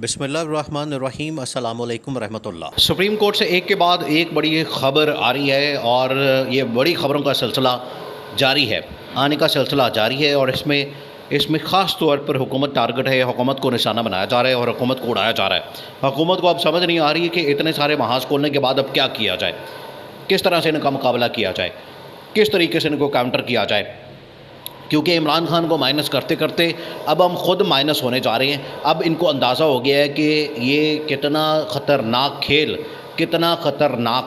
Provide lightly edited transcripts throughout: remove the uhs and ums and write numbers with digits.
बिस्मिल्लाहिर्रहमानिर्रहीम अस्सलामुअलैकुम रहमतुल्लाह। सुप्रीम कोर्ट से एक के बाद एक बड़ी ख़बर आ रही है और ये बड़ी ख़बरों का सिलसिला जारी है, आने का सिलसिला जारी है और इसमें इसमें ख़ास तौर पर हुकूमत टारगेट है, हुकूमत को निशाना बनाया जा रहा है और हुकूमत को उड़ाया जा रहा है। हुकूमत को अब समझ नहीं आ रही है कि इतने सारे महाज खोलने के बाद अब क्या किया जाए, किस तरह से इनका मुकाबला किया जाए, किस तरीके से इनको काउंटर किया जाए, क्योंकि इमरान खान को माइनस करते करते अब हम ख़ुद माइनस होने जा रहे हैं। अब इनको अंदाज़ा हो गया है कि ये कितना ख़तरनाक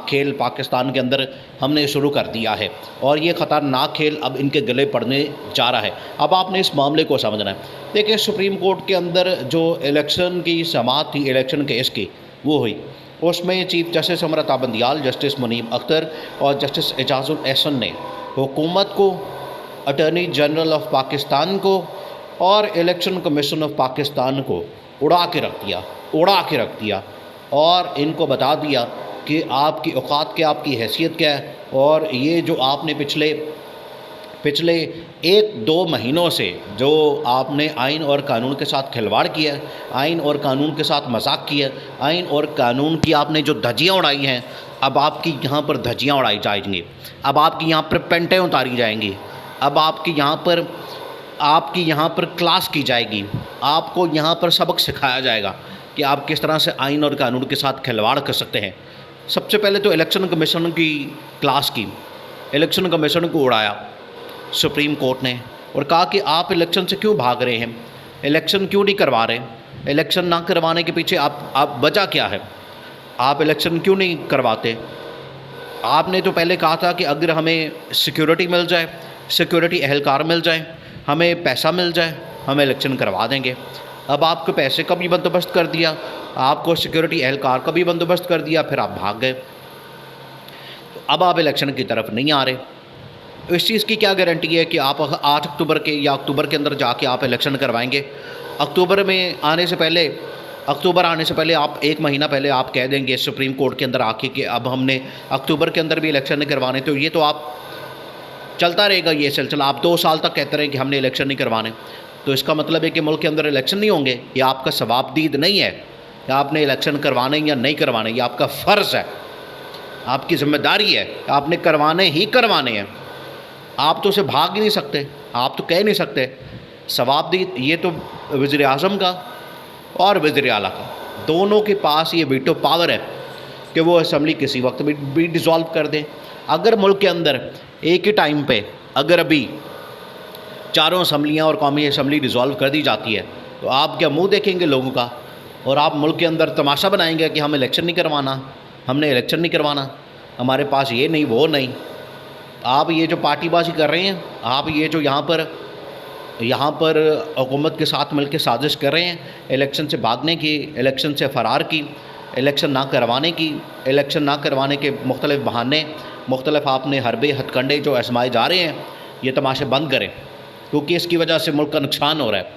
खेल पाकिस्तान के अंदर हमने शुरू कर दिया है और ये ख़तरनाक खेल अब इनके गले पड़ने जा रहा है। अब आपने इस मामले को समझना है। देखिए, सुप्रीम कोर्ट के अंदर जो इलेक्शन की समाअत थी, इलेक्शन केस की, वो हुई। उसमें chief justice Amrita Bandial, justice Munib Akhtar और जस्टिस एजाजुल एहसन ने हुकूमत को, अटॉर्नी जनरल ऑफ पाकिस्तान को और इलेक्शन कमीशन ऑफ पाकिस्तान को उड़ा के रख दिया और इनको बता दिया कि आपकी औकात क्या, आपकी हैसियत क्या है। और ये जो आपने पिछले 1-2 महीनों से जो आपने आइन और कानून के साथ खिलवाड़ किया, आइन और कानून के साथ मजाक किया, आइन और कानून की आपने जो धज्जियाँ उड़ाई हैं, अब आपकी यहाँ पर धज्जियाँ उड़ाई जाएंगी, अब आपकी यहाँ पर पेंटें उतारी जाएंगी, अब आपकी यहाँ पर क्लास की जाएगी, आपको यहाँ पर सबक सिखाया जाएगा कि आप किस तरह से आइन और कानून के साथ खिलवाड़ कर सकते हैं। सबसे पहले तो इलेक्शन कमीशन की क्लास की, इलेक्शन कमीशन को उड़ाया सुप्रीम कोर्ट ने और कहा कि आप इलेक्शन से क्यों भाग रहे हैं, इलेक्शन क्यों नहीं करवा रहे, इलेक्शन ना करवाने के पीछे आप वजह क्या है, आप इलेक्शन क्यों नहीं करवाते। आपने तो पहले कहा था कि अगर हमें सिक्योरिटी मिल जाए, सिक्योरिटी एहलकार मिल जाए, हमें पैसा मिल जाए, हम इलेक्शन करवा देंगे। अब आपको पैसे का भी बंदोबस्त कर दिया, आपको सिक्योरिटी एहलकार का भी बंदोबस्त कर दिया, फिर आप भाग गए। तो अब आप इलेक्शन की तरफ नहीं आ रहे। तो इस चीज़ की क्या गारंटी है कि आप 8 अक्टूबर के या अक्टूबर के अंदर जाके आप इलेक्शन करवाएंगे। अक्टूबर आने से पहले आप 1 महीना पहले आप कह देंगे सुप्रीम कोर्ट के अंदर आके कि अब हमने अक्टूबर के अंदर भी इलेक्शन नहीं करवाने। तो ये तो आप चलता रहेगा ये सिलसिला। आप 2 साल तक कहते रहें कि हमने इलेक्शन नहीं करवाने, तो इसका मतलब है कि मुल्क के अंदर इलेक्शन नहीं होंगे। ये आपका सवाबदीद नहीं है कि आपने इलेक्शन करवाने या नहीं करवाने, ये आपका फ़र्ज़ है, आपकी ज़िम्मेदारी है, आपने करवाने ही करवाने हैं। आप तो उसे भाग ही नहीं सकते, आप तो कह नहीं सकते। सवाबदीद ये तो वज़ीर आज़म का और वज़ीर आला का, दोनों के पास ये वीटो पावर है कि वो असम्बली किसी वक्त भी डिज़ोल्व कर दें। अगर मुल्क के अंदर एक ही टाइम पे अगर अभी चारों असम्बलियाँ और कौमी असम्बली डिज़ोल्व कर दी जाती है, तो आप क्या मुंह देखेंगे लोगों का और आप मुल्क के अंदर तमाशा बनाएंगे कि हम इलेक्शन नहीं करवाना, हमने इलेक्शन नहीं करवाना, हमारे पास ये नहीं वो नहीं। आप ये जो पार्टीबाजी कर रहे हैं, आप ये जो यहाँ पर हुकूमत के साथ मिलकर साजिश कर रहे हैं इलेक्शन से भागने की, इलेक्शन से फ़रार की, इलेक्शन ना करवाने की, इलेक्शन ना करवाने के मुख्तलिफ़ बहाने, मुख्तलिफ़ आपने हरबे हथकंडे जो आजमाए जा रहे हैं, ये तमाशे बंद करें, क्योंकि इसकी वजह से मुल्क का नुकसान हो रहा है।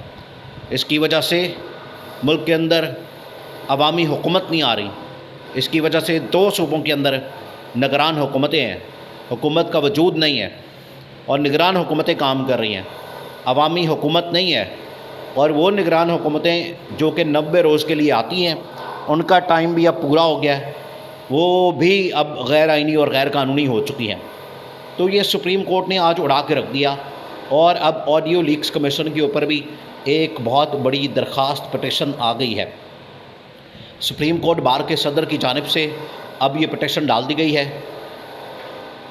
इसकी वजह से मुल्क के अंदर अवामी हुकूमत नहीं आ रही। इसकी वजह से 2 सूबों के अंदर निगरान हुकूमतें हैं, हुकूमत का वजूद नहीं है और निगरान हुकूमतें काम कर रही हैं, अवामी हुकूमत नहीं है। और वो निगरान हुकूमतें जो कि 90 रोज़ के लिए आती हैं, उनका टाइम भी अब पूरा हो गया है, वो भी अब गैर आइनी और गैर कानूनी हो चुकी हैं। तो ये सुप्रीम कोर्ट ने आज उड़ा के रख दिया और अब ऑडियो लीक्स कमीशन के ऊपर भी एक बहुत बड़ी दरख्वास्त पटिशन आ गई है। सुप्रीम कोर्ट बार के सदर की जानिब से अब ये पटिशन डाल दी गई है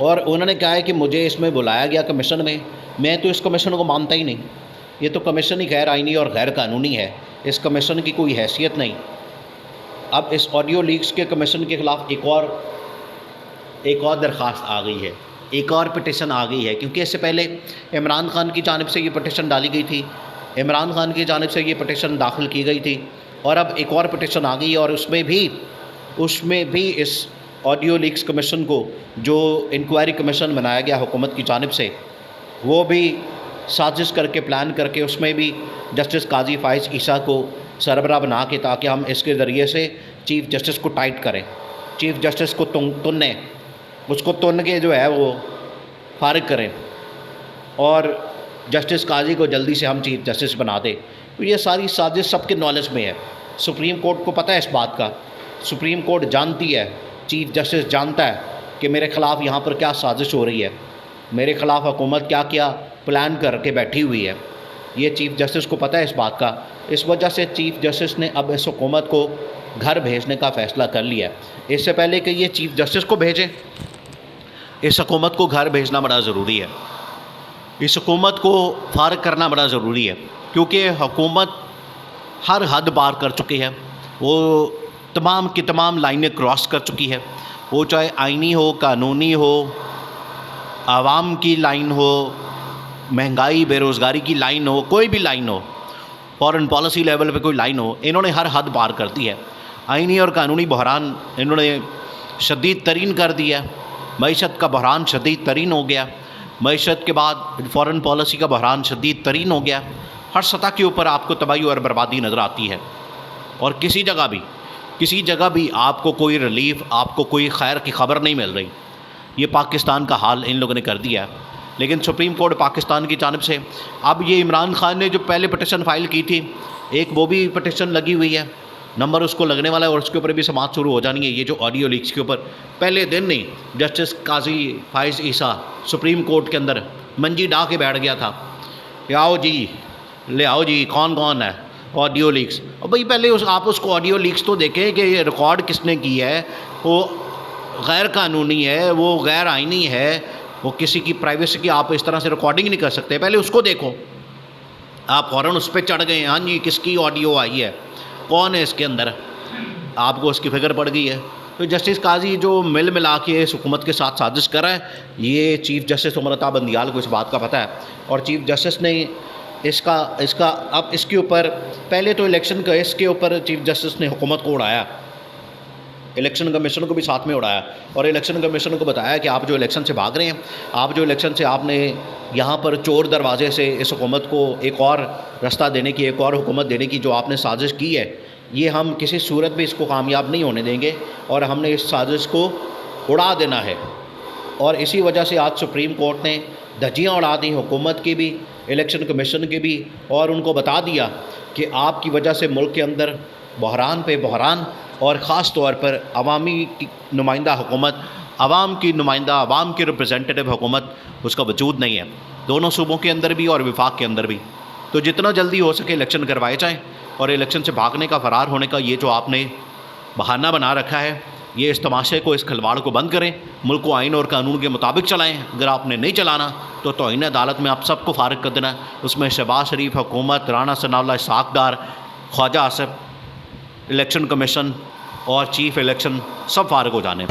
और उन्होंने कहा है कि मुझे इसमें बुलाया गया कमीशन में, मैं तो इस कमीशन को मानता ही नहीं, ये तो कमीशन ही गैर आइनी और गैर कानूनी है, इस कमीशन की कोई हैसियत नहीं। अब इस ऑडियो लीक्स के कमीशन के ख़िलाफ़ एक और दरख्वास्त आ गई है, एक और पटिशन आ गई है, क्योंकि इससे पहले इमरान खान की जानिब से ये पटिशन डाली गई थी, इमरान खान की जानिब से ये पटिशन दाखिल की गई थी और अब एक और पटिशन आ गई है और उसमें भी इस ऑडियो लीक्स कमीशन को, जो इंक्वायरी कमीशन बनाया गया हुकूमत की जानिब से, वो भी साजिश करके प्लान करके उसमें भी जस्टिस काजी फ़ाइज़ ईसा को सरबराह बना के, ताकि हम इसके ज़रिए से चीफ़ जस्टिस को टाइट करें, चीफ़ जस्टिस को तुनने, उसको तुन के जो है वो फारिग करें और जस्टिस काजी को जल्दी से हम चीफ जस्टिस बना दें। तो ये सारी साजिश सबके नॉलेज में है सुप्रीम कोर्ट को पता है इस बात का, सुप्रीम कोर्ट जानती है, चीफ जस्टिस जानता है कि मेरे ख़िलाफ़ यहाँ पर क्या साजिश हो रही है, मेरे ख़िलाफ़ हुकूमत क्या क्या प्लान करके बैठी हुई है। ये चीफ जस्टिस को पता है इस बात का। इस वजह से चीफ जस्टिस ने अब इस हुकूमत को घर भेजने का फ़ैसला कर लिया है। इससे पहले कि ये चीफ जस्टिस को भेजें, इस हुकूमत को घर भेजना बड़ा ज़रूरी है, इस हुकूमत को फारग करना बड़ा ज़रूरी है, क्योंकि हुकूमत हर हद पार कर चुकी है। वो तमाम की तमाम लाइनें क्रॉस कर चुकी है। वो चाहे आइनी हो, कानूनी हो, आवाम की लाइन हो, महंगाई बेरोज़गारी की लाइन हो, कोई भी लाइन हो, फॉरेन पॉलिसी लेवल पे कोई लाइन हो, इन्होंने हर हद पार कर दी है। आइनी और कानूनी बहरान इन्होंने शदीद तरीन कर दिया। मईशत का बहरान शदीद तरीन हो गया। मईशत के बाद फॉरेन पॉलिसी का बहरान शदीद तरीन हो गया। हर सतह के ऊपर आपको तबाही और बर्बादी नज़र आती है, और किसी जगह भी आपको कोई रिलीफ, आपको कोई खैर की खबर नहीं मिल रही। ये पाकिस्तान का हाल इन लोगों ने कर दिया है। लेकिन सुप्रीम कोर्ट पाकिस्तान की जानिब से अब ये इमरान खान ने जो पहले पटिशन फाइल की थी, एक वो भी पटिशन लगी हुई है, नंबर उसको लगने वाला है, और उसके ऊपर भी समाअत शुरू हो जानी है। ये जो ऑडियो लीक्स के ऊपर पहले दिन नहीं जस्टिस काजी फाइज ईसा सुप्रीम कोर्ट के अंदर मंजी डा के बैठ गया था, आओ जी ले आओ जी, कौन कौन है ऑडियो लीक्स। और भाई पहले आप उसको ऑडियो लीक्स तो देखें कि ये रिकॉर्ड किसने की है, वो गैर कानूनी है, वो गैर आइनी है, वो किसी की प्राइवेसी की आप इस तरह से रिकॉर्डिंग नहीं कर सकते। पहले उसको देखो। आप फ़ौरन उस पर चढ़ गए, हाँ जी किसकी ऑडियो आई है, कौन है इसके अंदर, आपको उसकी फिक्र पड़ गई है। तो जस्टिस काजी जो मिल मिला के इस हुकूमत के साथ साजिश कर रहा है, ये चीफ जस्टिस उमर अता बंदियाल को इस बात का पता है। और चीफ जस्टिस ने इसका अब इसके ऊपर पहले तो इलेक्शन का इसके ऊपर चीफ जस्टिस ने हुकूमत को उड़ाया, इलेक्शन कमीशन को भी साथ में उड़ाया, और इलेक्शन कमीशन को बताया कि आप जो इलेक्शन से भाग रहे हैं, आप जो इलेक्शन से आपने यहाँ पर चोर दरवाजे से इस हुकूमत को एक और रास्ता देने की, एक और हुकूमत देने की जो आपने साजिश की है, ये हम किसी सूरत भी इसको कामयाब नहीं होने देंगे, और हमने इस साजिश को उड़ा देना है। और इसी वजह से आज सुप्रीम कोर्ट ने धज्जियाँ उड़ा दी हुकूमत की भी, इलेक्शन कमीशन की भी, और उनको बता दिया कि आपकी वजह से मुल्क के अंदर बहरान पे बहरान, और ख़ास तौर पर अवामी की नुमाइंदा हुकूमत, अवाम की नुमाइंदा, अवाम की रिप्रेजेंटेटिव हुकूमत, उसका वजूद नहीं है, दोनों सूबों के अंदर भी और विफाक के अंदर भी। तो जितना जल्दी हो सके इलेक्शन करवाए जाएँ, और इलेक्शन से भागने का, फ़रार होने का ये जो आपने बहाना बना रखा है, ये इस तमाशे को, इस खिलवाड़ को बंद करें, मुल्क को आइन और कानून के मुताबिक चलाएं। अगर आपने नहीं चलाना तो तौहीन अदालत में आप सबको फारिग कर देना। उसमें शहबाज शरीफ हुकूमत, राना सनाउल्लाह इसहाक़ डार, ख्वाजा आसिफ, इलेक्शन कमीशन और चीफ इलेक्शन सब फारिग हो जाने।